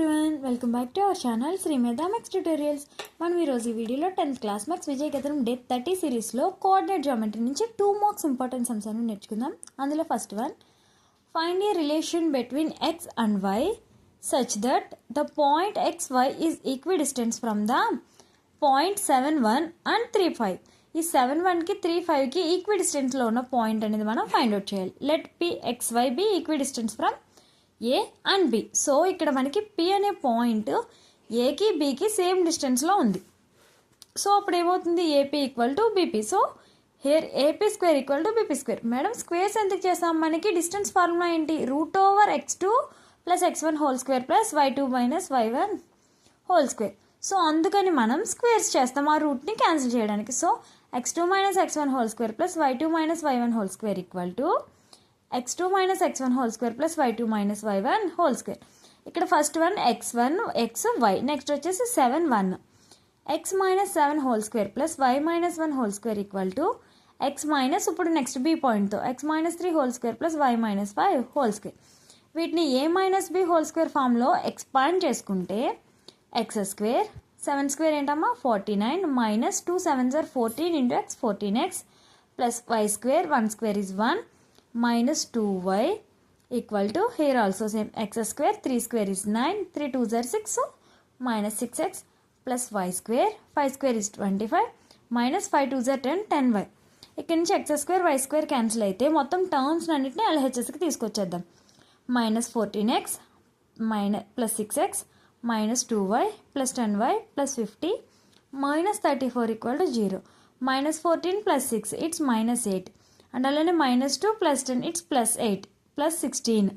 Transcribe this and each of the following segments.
everyone, welcome back to our channel Sri Medha Max Tutorials. మనం ఈ రోజు ఈ వీడియోలో 10th క్లాస్ మ్యాథ్స్ విజయగతం డే 30 సిరీస్ లో కోఆర్డినేట్ జియోమెట్రీ నుంచి 2 మార్క్స్ ఇంపార్టెంట్ సమ్స్ అన్ని నేర్చుకుందాం. అందులో first one, find a relation between x and y such that the point xy is equidistant from the point 71 and 35. ఈ 71 కి 35 కి ఈక్విడిస్టెన్స్ లో ఉన్న పాయింట్ అనేది మనం ఫైండ్ అవుట్ చేయాలి. Let p xy be equidistant from A and B. So ఇక్కడ మనకి పి అనే పాయింట్ ఏకి బికి సేమ్ డిస్టెన్స్లో ఉంది. సో అప్పుడు ఏమవుతుంది, AP equal to BP. So here AP square equal to BP square. Madam squares ఎందుకు చేస్తాం, మనకి డిస్టెన్స్ ఫార్ములా ఏంటి, √x2 + x1 whole square + y2 - y1 whole square. So అందుకని మనం స్క్వేర్స్ చేస్తాం ఆ రూట్ని క్యాన్సిల్ చేయడానికి. So x2 - x1 whole square + y2 - y1 whole square equal to x2 - x1 whole square + y2 - y1 whole square. ఇక్కడ first one x1 xy, next వచ్చేసి 7 1, x - 7 whole square + y - 1 whole square equal to x - ఇప్పుడు next B పాయింట్తో x - 3 whole square + y - 5 whole square. వీటిని a - b whole square ఫామ్లో expand చేసుకుంటే x square 7 square ఏంటమ్మా 49 - 2 7s are 14 × x 14x + y square 1 square is 1 - 2y equal to here also same x square 3 square is 9 3 2s are 6 so -6x plus y square 5 square is 25 - 5 2s are 10 10y. ఇక్కడ నుంచి x square y square cancel అయితే మొత్తం terms అన్నిటిని LHSకి తీసుకొచ్చేద్దాం. -14x plus 6x minus 2y plus 10y plus 50 minus 34 equal to 0. -14 plus 6 it's -8 and అలానే -2 plus 10 it's +8 plus 16.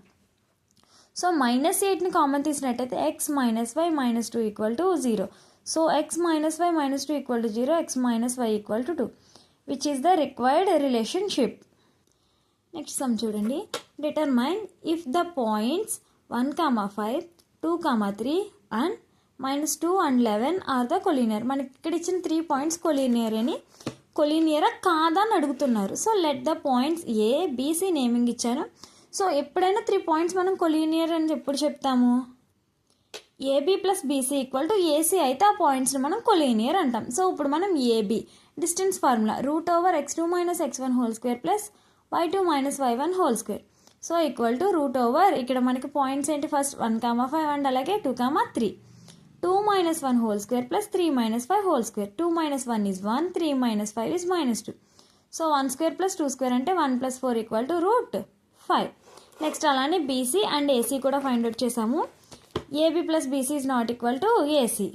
So -8ని common తీసినట్టయితే x - y - 2 equal to 0. So x - y - 2 equal to 0, x - y equal to 2, which is the required relationship. Next sum చూడండి. Determine if the points 1, 5, 2, 3 and -2 and 11 are the collinear. మనకి ఇక్కడ ఇచ్చిన 3 points collinear అని, కొలీనియరా కాదా అని అడుగుతున్నారు. So let the points A BC naming ఇచ్చాను. So ఎప్పుడైనా 3 పాయింట్స్ మనం కొలీనియర్ అని ఎప్పుడు చెప్తాము, AB + BC equal to AC అయితే ఆ పాయింట్స్ని మనం కొలీనియర్ అంటాం. సో ఇప్పుడు మనం AB distance formula √x2 - x1 whole square + y2 - y1 whole square. So equal to √ ఇక్కడ మనకి పాయింట్స్ ఏంటి, ఫస్ట్ 1, 5 అండ్ అలాగే 2, 3. 2 - 1 whole square + 3 - 5 whole square. 2 - 1 is 1, 3 - 5 is -2. So 1 square + 2 square అంటే 1 + 4 ఈక్వల్ టు √5. నెక్స్ట్ అలానే BC and AC కూడా find out చేసాము. AB + BC is not equal to AC.